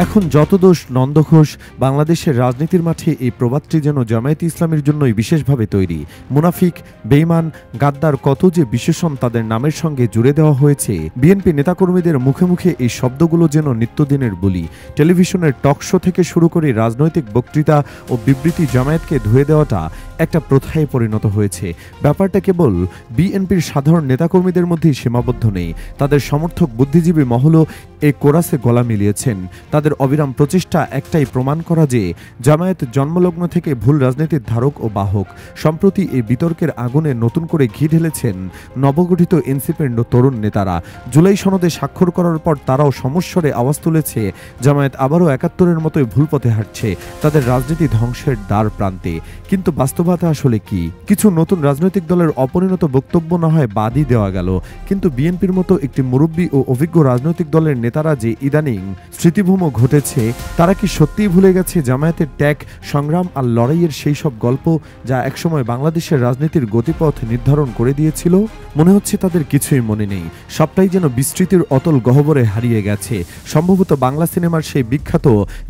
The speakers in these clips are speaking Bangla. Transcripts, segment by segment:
এখন যত দোষ নন্দঘোষ, বাংলাদেশের রাজনীতির মাঠে এই প্রবাদটি যেন জামায়াতে ইসলামীর জন্যই বিশেষভাবে তৈরি। মুনাফিক, বেঈমান, গাদ্দার কত যে বিশেষণ তাদের নামের সঙ্গে জুড়ে দেওয়া হয়েছে। বিএনপি নেতাকর্মীদের মুখে মুখে এই শব্দগুলো যেন নিত্যদিনের বলি। টেলিভিশনের টক শো থেকে শুরু করে রাজনৈতিক বক্তৃতা ও বিবৃতি জামায়াতকে ধুয়ে দেওয়াটা একটা প্রথায় পরিণত হয়েছে। ব্যাপারটা কেবল বিএনপির সাধারণ নেতাকর্মীদের মধ্যেই সীমাবদ্ধ নেই, তাদের সমর্থক বুদ্ধিজীবী মহলও এই কোরাসে গলা মিলিয়েছেন। তাদের অবিরাম প্রচেষ্টা একটাই প্রমাণ করা যে জামায়াত জন্মলগ্ন থেকে ভুল রাজনীতির ধারক ও বাহক। সম্প্রতি এই বিতর্কের আগুনে নতুন করে ঘি ঢেলেছেন নবগঠিত এনসিপির তরুণ নেতারা। জুলাই সনদে স্বাক্ষর করার পর তারাও সমস্বরে আওয়াজ তুলেছে জামায়াত আবারও ৭১-এর মতোই ভুল পথে হাঁটছে, তাদের রাজনীতি ধ্বংসের দ্বার প্রান্তে। কিন্তু বাস্তবতা আসলে কি? কিছু নতুন রাজনৈতিক দলের অপরিণত বক্তব্য না হয় বাদই দেওয়া গেল, কিন্তু বিএনপির মতো একটি মুরব্বী ও অভিজ্ঞ রাজনৈতিক দলের নেতারা যে ইদানিং স্মৃতিভূম ঘটেছে, তারা কি সত্যিই ভুলে গেছে জামায়াতের ত্যাগ, সংগ্রাম আর লড়াইয়ের সেই সব গল্প যা একসময় বাংলাদেশের রাজনীতির গতিপথ নির্ধারণ করে দিয়েছিল? মনে হচ্ছে তাদের কিছুই মনে নেই, সবটাই যেন বিস্মৃতির অতল গহ্বরে হারিয়ে গেছে। সম্ভবত বাংলা সিনেমার সেই বিখ্যাত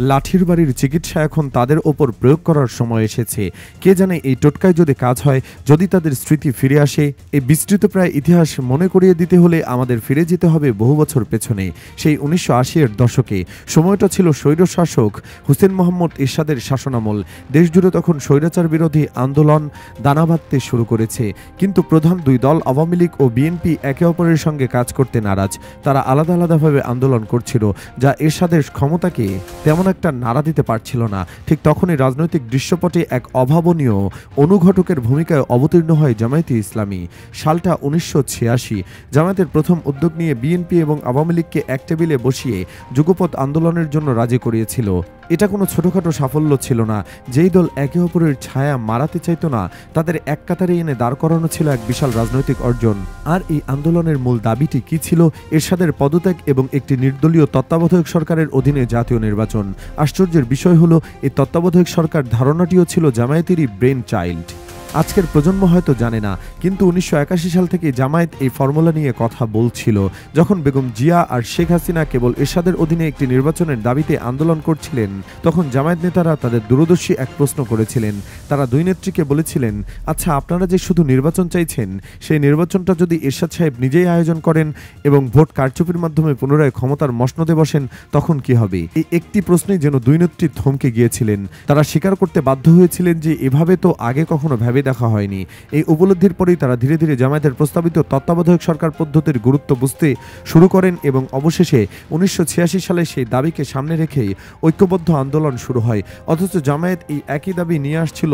লাঠির বাড়ির চিকিৎসা এখন তাদের ওপর প্রয়োগ করার সময় এসেছে। কে জানে এই টোটকায় যদি কাজ হয়, যদি তাদের স্মৃতি ফিরে আসে। এই বিস্তৃতপ্রায় ইতিহাস মনে করিয়ে দিতে হলে আমাদের ফিরে যেতে হবে বহু বছর পেছনে, সেই ১৯৮০-এর দশকে। সময়টা ছিল স্বৈরশাসক হুসেন মোহাম্মদ এরশাদের শাসনামল। দেশজুড়ে তখন স্বৈরাচার বিরোধী আন্দোলন দানা বাঁধতে শুরু করেছে, কিন্তু প্রধান দুই দল আওয়ামী লীগ ও বিএনপি একে অপরের সঙ্গে কাজ করতে নারাজ। তারা আলাদা আলাদাভাবে আন্দোলন করছিল, যা এরশাদের ক্ষমতাকে তেমন একটা নাড়া দিতে পারছিল না। ঠিক তখনই রাজনৈতিক দৃশ্যপটে এক অভাবনীয় অনুঘটকের ভূমিকায় অবতীর্ণ হয় জামায়াতে ইসলামী। সালটা ১৯৮৬। জামায়াতের প্রথম উদ্যোগ নিয়ে বিএনপি এবং আওয়ামী লীগকে এক টেবিলে বসিয়ে যুগপৎ আন্দোলনের জন্য রাজি করিয়েছিল। এটা কোনো ছোটখাটো সাফল্য ছিল না। যেই দল একে অপরের ছায়া মারাতে চাইতো না, তাদের এক কাতারে এনে দাঁড় করানো ছিল এক বিশাল রাজনৈতিক অর্জন। আর এই আন্দোলনের মূল দাবিটি কি ছিল? এরশাদের পদত্যাগ এবং একটি নির্দলীয় তত্ত্বাবধায়ক সরকারের অধীনে জাতীয় নির্বাচন। আশ্চর্যের বিষয় হলো, এই তত্ত্বাবধায়ক সরকার ধারণাটিও ছিল জামায়াতেরই ব্রেন চাইল্ড। আজকের প্রজন্ম হয়তো জানে না, কিন্তু ১৯৮১ সাল থেকে জামায়াত এই ফর্মুলা নিয়ে কথা বলছিল। যখন বেগম জিয়া আর শেখ হাসিনা কেবল এরশাদের অধীনে একটি নির্বাচনের দাবিতে আন্দোলন করছিলেন, তখন জামায়াত নেতারা তাদের দূরদর্শী এক প্রশ্ন করেছিলেন। তারা দুই নেত্রীকে বলেছিলেন, আচ্ছা, আপনারা যে শুধু নির্বাচন চাইছেন, সেই নির্বাচনটা যদি এরশাদ সাহেব নিজেই আয়োজন করেন এবং ভোট কারচুপির মাধ্যমে পুনরায় ক্ষমতার মসনদে বসেন, তখন কি হবে? এই একটি প্রশ্নেই যেন দুই নেত্রী থমকে গিয়েছিলেন। তারা স্বীকার করতে বাধ্য হয়েছিলেন যে এভাবে তো আগে কখনো ভেবে দেখা হয়নি। এই উপলব্ধির পরেই তারা ধীরে ধীরে জামায়াতের প্রস্তাবিত তত্ত্বাবধায়ক সরকার পদ্ধতির গুরুত্ব বুঝতে শুরু করেন এবং অবশেষে ১৯৮৬ সালে সেই দাবিকে সামনে রেখেই ঐক্যবদ্ধ আন্দোলন শুরু হয়। অথচ জামায়াত এই একই দাবি নিয়ে আসছিল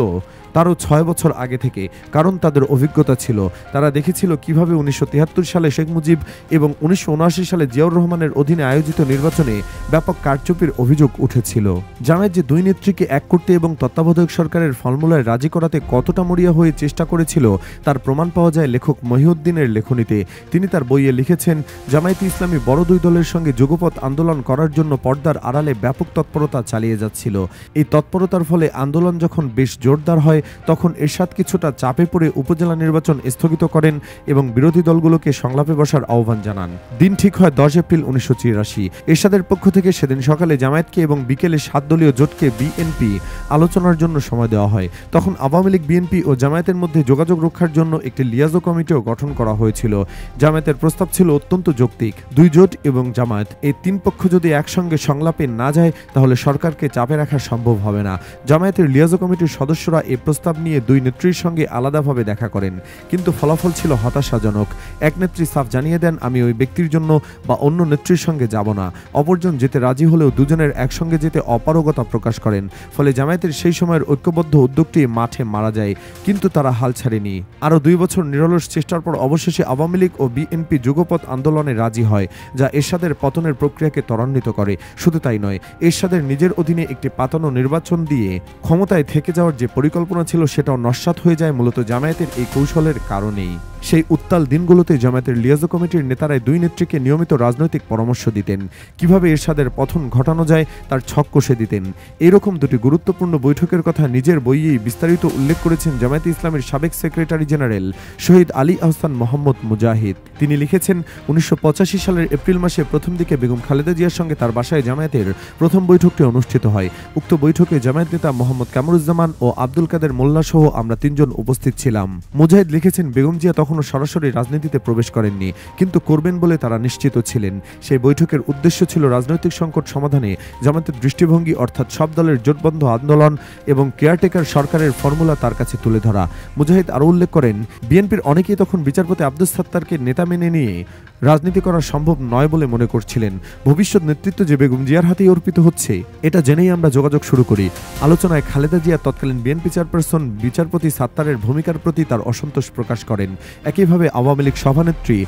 তারও ৬ বছর আগে থেকে, কারণ তাদের অভিজ্ঞতা ছিল। তারা দেখেছিল কিভাবে ১৯৭৩ সালে শেখ মুজিব এবং ১৯৭৯ সালে জিয়াউর রহমানের অধীনে আয়োজিত নির্বাচনে ব্যাপক কারচুপির অভিযোগ উঠেছিল। জামায়াত যে দুই নেত্রীকে এক করতে এবং তত্ত্বাবধায়ক সরকারের ফর্মুলায় রাজি করাতে কতটা মরিয়া হয়ে চেষ্টা করেছিল, তার প্রমাণ পাওয়া যায় লেখক মহিউদ্দিনের লেখনীতে। তিনি তার বইয়ে লিখেছেন, জামায়াতে ইসলামী বড় দুই দলের সঙ্গে যুগপৎ আন্দোলন করার জন্য পর্দার আড়ালে ব্যাপক তৎপরতা চালিয়ে যাচ্ছিল। এই তৎপরতার ফলে আন্দোলন যখন বেশ জোরদার হয়, তখন এরশাদ কিছুটা চাপে পড়ে উপজেলা নির্বাচন স্থগিত করেন এবং বিরোধী দলগুলোকে সংলাপে বসার আহ্বান জানান। দিন ঠিক হয় ১০ এপ্রিল ১৯৮৪। এরশাদের পক্ষ থেকে সেদিন সকালে জামায়াতকে এবং বিকেলে ৭ দলীয় জোটকে বিএনপি আলোচনার জন্য সময় দেওয়া হয়। তখন আওয়ামী লীগ, বিএনপি ও জামায়াতের মধ্যে যোগাযোগ রক্ষার জন্য একটি লিয়াজো কমিটিও গঠন করা হয়েছিল। জামায়াতের প্রস্তাব ছিল অত্যন্ত যৌক্তিক। দুই জোট এবং জামায়াত এই তিন পক্ষ যদি একসঙ্গে সংলাপে না যায়, তাহলে সরকারকে চাপে রাখা সম্ভব হবে না। জামায়াতের লিয়াজো কমিটির সদস্যরা এই প্রস্তাব নিয়ে দুই নেত্রীর সঙ্গে আলাদাভাবে দেখা করেন, কিন্তু ফলাফল ছিল হতাশাজনক। এক নেত্রী সাফ জানিয়ে দেন, আমি ওই ব্যক্তির জন্য বা অন্য নেত্রীর সঙ্গে যাব না। অপরজন যেতে রাজি হলেও দুজনের একসঙ্গে যেতে অপারগতা প্রকাশ করেন। ফলে জামায়াতের সেই সময়ের ঐক্যবদ্ধ উদ্যোগটি মাঠে মারা যায়, কিন্তু তারা হাল ছাড়েনি। আরও ২ বছর নিরলস চেষ্টার পর অবশেষে আওয়ামী লীগ ও বিএনপি যুগপৎ আন্দোলনে রাজি হয়, যা এরশাদের পতনের প্রক্রিয়াকে ত্বরান্বিত করে। শুধু তাই নয়, এরশাদের নিজের অধীনে একটি পাতানো নির্বাচন দিয়ে ক্ষমতায় থেকে যাওয়ার যে পরিকল্পনা ছিল, সেটাও নস্যাৎ হয়ে যায় মূলত জামায়াতের এই কৌশলের কারণেই। সেই উত্তাল দিনগুলোতে জামায়াতের লিয়াজো কমিটির নেতারাই দুই নেত্রীকে নিয়মিত রাজনৈতিক পরামর্শ দিতেন। কিভাবে এরশাদের পতন ঘটানো যায় তার ছক কষে দিতেন। এরকম দুটি গুরুত্বপূর্ণ বৈঠকের কথা নিজের বইয়েই বিস্তারিত উল্লেখ করেছেন জামায়াতে ইসলামের সাবেক সেক্রেটারি জেনারেল শহীদ আলী আহসান মোহাম্মদ মুজাহিদ। তিনি লিখেছেন, 1985 সালের এপ্রিল মাসে প্রথম দিকে বেগম খালেদা জিয়ার সঙ্গে তার বাসায় জামায়াতের প্রথম বৈঠকটি অনুষ্ঠিত হয়। উক্ত বৈঠকে জামায়াত নেতা মোহাম্মদ কামরুজ্জামান ও আব্দুল কাদের মোল্লা সহ আমরা 3 জন উপস্থিত ছিলাম। মুজাহিদ লিখেছেন, বেগম জিয়া তখনও সরাসরি রাজনীতিতে প্রবেশ করেননি, কিন্তু করবেন বলে তারা নিশ্চিত ছিলেন। সেই বৈঠকের উদ্দেশ্য ছিল রাজনৈতিক সংকট সমাধানে জামায়াতের দৃষ্টিভঙ্গি, অর্থাৎ সব দলের জোটবদ্ধ আন্দোলন এবং কেয়ারটেকার সরকারের ফর্মুলা তার কাছে তুলে ধরা। মুজাহিদ আরও উল্লেখ করেন, বিএনপির অনেকেই তখন বিচারপতি আব্দুস সাত্তারকে নেতা মেনে নিয়ে রাজনীতি করা সম্ভব নয় বলে মনে করছিলেন। ভবিষ্যৎ নেতৃত্ব যে বেগম জিয়ার হাতেই অর্পিত হচ্ছে, এটা জেনেই আমরা যোগাযোগ শুরু করি। আলোচনায় খালেদা জিয়া তৎকালীন বিএনপি চেয়ারপারসন বিচারপতি সাত্তারের ভূমিকার প্রতি তার অসন্তোষ প্রকাশ করেন। একইভাবে আওয়ামী লীগ সভানেত্রী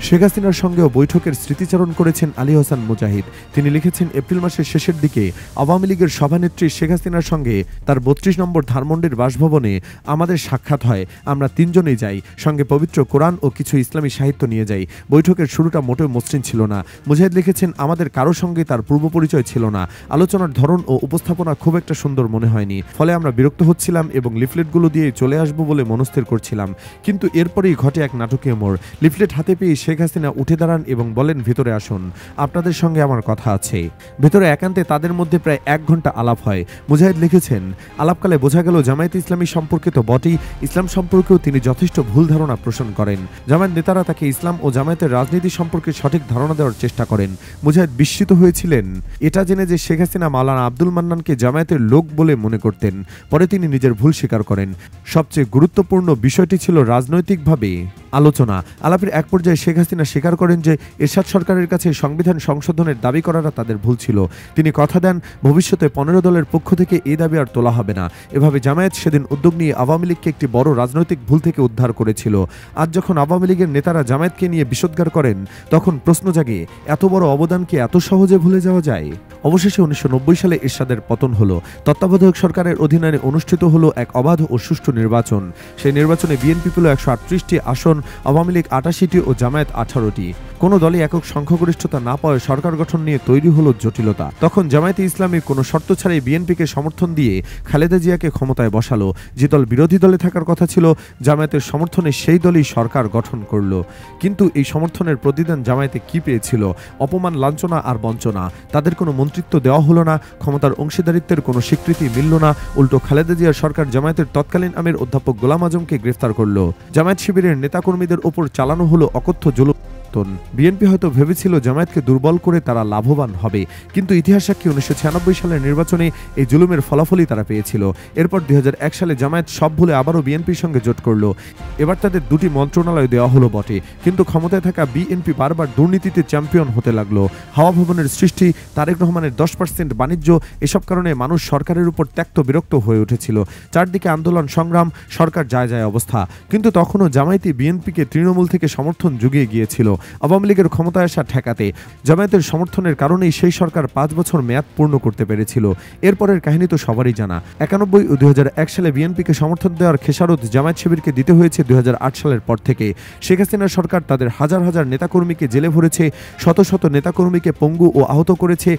শেখ হাসিনার সঙ্গেও বৈঠকের স্মৃতিচারণ করেছেন আলী হোসেন মুজাহিদ। তিনি লিখেছেন, এপ্রিল মাসের শেষের দিকে আওয়ামী লীগের সভানেত্রী শেখ হাসিনার সঙ্গে তার 32 নম্বর ধানমন্ডির বাসভবনে আমাদের সাক্ষাৎ হয়। আমরা 3 জনেই যাই, সঙ্গে পবিত্র কোরআন ও কিছু ইসলামী সাহিত্য নিয়ে যাই। বৈঠকের শুরুটা মোটেও মসৃণ ছিল না। মুজাহিদ লিখেছেন, আমাদের কারো সঙ্গে তার পূর্ব পরিচয় ছিল না। আলোচনার ধরন ও উপস্থাপনা খুব একটা সুন্দর মনে হয়নি। ফলে আমরা বিরক্ত হচ্ছিলাম এবং লিফলেটগুলো দিয়ে চলে আসবো বলে মনস্থির করছিলাম। কিন্তু এরপরেই ঘটে এক নাটকীয় মোড়। লিফলেট হাতে পেয়ে শেখ হাসিনা উঠে দাঁড়ান এবং বলেন, ভিতরে আসুন, আপনাদের সঙ্গে আমার কথা আছে। ভেতরে একান্তে তাদের মধ্যে প্রায় 1 ঘন্টা আলাপ হয়। মুজাহিদ লিখেছেন, আলাপকালে বোঝা গেল জামায়াতে ইসলামী সম্পর্কে তো বটেই, ইসলাম সম্পর্কেও তিনি যথেষ্ট ভুল ধারণা পোষণ করেন। জামায়াত নেতারা তাকে ইসলাম ও জামায়াতের রাজনীতি সম্পর্কে সঠিক ধারণা দেওয়ার চেষ্টা করেন। মুজাহিদ বিস্মিত হয়েছিলেন এটা জেনে যে শেখ হাসিনা মাওলানা আব্দুল মান্নানকে জামায়াতের লোক বলে মনে করতেন। পরে তিনি নিজের ভুল স্বীকার করেন। সবচেয়ে গুরুত্বপূর্ণ বিষয়টি ছিল রাজনৈতিকভাবে আলোচনা। আলাপের এক পর্যায়ে শেখ হাসিনা স্বীকার করেন যে এরশাদ সরকারের কাছে সংবিধান সংশোধনের দাবি করাটা তাদের ভুল ছিল। তিনি কথা দেন, ভবিষ্যতে 15 দলের পক্ষ থেকে এই দাবি আর তোলা হবে না। এভাবে জামায়াত সেদিন উদ্যোগ নিয়ে আওয়ামী লীগকে একটি বড় রাজনৈতিক ভুল থেকে উদ্ধার করেছিল। আজ যখন আওয়ামী লীগের নেতারা জামায়াতকে নিয়ে বিষোদ্গার করেন, তখন প্রশ্ন জাগে, এত বড় অবদানকে এত সহজে ভুলে যাওয়া যায়? অবশেষে 1990 সালে এরশাদের পতন হলো। তত্ত্বাবধায়ক সরকারের অধীনে অনুষ্ঠিত হলো এক অবাধ ও সুষ্ঠু নির্বাচন। সেই নির্বাচনে বিএনপি পেল 138টি আসন, আওয়ামী লীগ 88টি ও জামায়াত 18টি। কোনো দলই একক সংখ্যাগরিষ্ঠতা না পাওয়ায় সরকার গঠন নিয়ে তৈরি হলো জটিলতা। তখন জামায়াতে ইসলামী কোনো শর্ত ছাড়াই বিএনপিকে সমর্থন দিয়ে খালেদা জিয়াকে ক্ষমতায় বসালো। যে দল বিরোধী দলে থাকার কথা ছিল, জামায়াতের সমর্থনে সেই দলই সরকার গঠন করলো। কিন্তু এই সমর্থনের প্রতিদান জামায়াতে কি পেয়েছিল? অপমান, লাঞ্ছনা আর বঞ্চনা। তাদের কোনো মন্ত্রিত্ব দেওয়া হলো না, ক্ষমতার অংশীদারিত্বের কোনো স্বীকৃতি মিলল না। উল্টো খালেদা জিয়ার সরকার জামায়াতের তৎকালীন আমির অধ্যাপক গোলাম আজমকে গ্রেফতার করলো। জামায়াত শিবিরের নেতাকর্মীদের ওপর চালানো হলো অকথ্য জুলুম। বিএনপি হয়তো ভেবেছিল জামায়াতকে দুর্বল করে তারা লাভবান হবে, কিন্তু ইতিহাস সাক্ষী 1996 সালের নির্বাচনে এই জুলুমের ফলাফলই তারা পেয়েছিল। এরপর 2001 সালে জামায়াত সব ভুলে আবারও বিএনপির সঙ্গে জোট করলো। এবার তাদের 2টি মন্ত্রণালয় দেওয়া হলো বটে, কিন্তু ক্ষমতায় থাকা বিএনপি বারবার দুর্নীতিতে চ্যাম্পিয়ন হতে লাগলো। হাওয়া ভবনের সৃষ্টি, তারেক রহমানের 10% বাণিজ্য, এসব কারণে মানুষ সরকারের উপর ত্যক্ত বিরক্ত হয়ে উঠেছিল। চারদিকে আন্দোলন সংগ্রাম, সরকার যায় যায় অবস্থা। কিন্তু তখনও জামায়াতি বিএনপিকে তৃণমূল থেকে সমর্থন জুগিয়ে গিয়েছিল আওয়ামী লীগের ক্ষমতায় আসা ঠেকাতে। জামায়াতের সমর্থনের কারণেই সেই সরকার 5 বছর মেয়াদ পূর্ণ করতে পেরেছিল। এরপরের কাহিনী তো সবারই জানা। 91 ও 2001 সালে বিএনপিকে সমর্থন দেওয়ার খেসারত জামায়াত শিবিরকে দিতে হয়েছে 2008 সালের পর থেকে। শেখ হাসিনার সরকার তাদের হাজার হাজার নেতাকর্মীকে জেলে ভরেছে, শত শত নেতাকর্মীকে পঙ্গু ও আহত করেছে,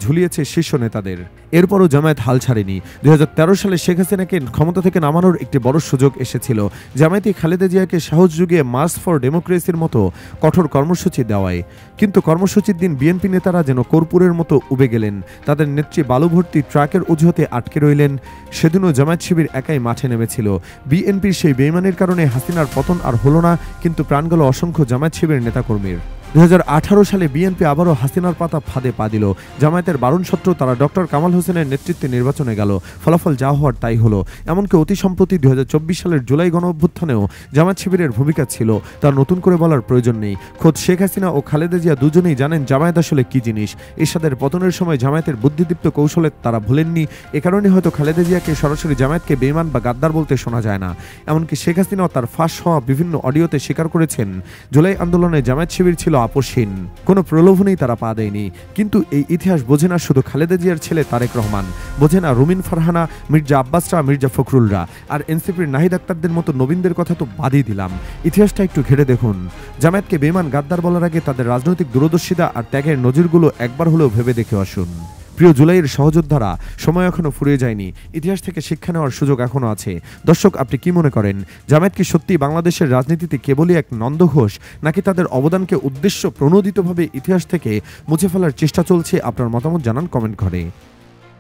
ঝুলিয়েছে শীর্ষ নেতাদের। এরপরও জামায়াত হাল ছাড়েনি। 2013 সালে শেখ হাসিনাকে ক্ষমতা থেকে নামানোর একটি বড় সুযোগ এসেছিল। জামায়াতি খালেদা জিয়াকে সাহস যুগিয়ে মার্চ ফর ডেমোক্রেসির মতো কঠোর কর্মসূচি দেওয়ায়। কিন্তু কর্মসূচির দিন বিএনপি নেতারা যেন কর্পূরের মতো উবে গেলেন। তাদের নেত্রী বালু ভর্তি ট্রাকের অজুহাতে আটকে রইলেন। সেদিনও জামায়াত শিবির একাই মাঠে নেমেছিল। বিএনপির সেই বেইমানির কারণে হাসিনার পতন আর হলো না, কিন্তু প্রাণ গেল অসংখ্য জামায়াত শিবির নেতাকর্মীর। 2018 সালে বিএনপি আবারও হাসিনার পাতা ফাঁদে পা দিল। জামায়াতের বারণ সত্ত্বেও তারা ডক্টর কামাল হোসেনের নেতৃত্বে নির্বাচনে গেল। ফলাফল যা হওয়ার তাই হলো। এমনকি অতি সম্প্রতি 2024 সালের জুলাই গণ অভ্যুত্থানেও জামায়াত শিবিরের ভূমিকা ছিল, তা নতুন করে বলার প্রয়োজন নেই। খোদ শেখ হাসিনা ও খালেদা জিয়া দুজনেই জানেন জামায়াত আসলে কি জিনিস। এরশাদের পতনের সময় জামায়াতের বুদ্ধিদীপ্ত কৌশলে তারা ভুলেননি। এ কারণে হয়তো খালেদা জিয়াকে সরাসরি জামায়াতকে বেঈমান বা গাদ্দার বলতে শোনা যায় না। এমনকি শেখ হাসিনাও তার ফাঁস হওয়া বিভিন্ন অডিওতে স্বীকার করেছেন, জুলাই আন্দোলনে জামায়াত শিবির ছিল আপোষহীন, কোনো প্রলোভনেই তারা পা দেয়নি। কিন্তু এই ইতিহাস বোঝে না শুধু খালেদা জিয়ার ছেলে তারেক রহমান, বোঝে না রুমিন ফারহানা, মির্জা আব্বাসরা, মির্জা ফখরুলরা, আর এনসিপির নাহিদ আক্তারদের মতো নবীনদের কথা তো বাদই দিলাম। ইতিহাসটা একটু ঘেটে দেখুন। জামায়াতকে বেঈমান গাদ্দার বলার আগে তাদের রাজনৈতিক দূরদর্শিতা আর ত্যাগের নজিরগুলো একবার হলেও ভেবে দেখে আসুন। প্রিয় জুলাইয়ের সহযোদ্ধারা, সময় এখনো ফুরিয়ে যায়নি। ইতিহাস থেকে শিক্ষা নেওয়ার সুযোগ এখনো আছে। দর্শক, আপনি কি মনে করেন, জামায়াত কি সত্যি বাংলাদেশের রাজনীতিতে কেবলই এক নন্দঘোষ, নাকি তাদের অবদানকে উদ্দেশ্য প্রণোদিতভাবে ইতিহাস থেকে মুছে ফেলার চেষ্টা চলছে? আপনার মতামত জানান কমেন্ট করে।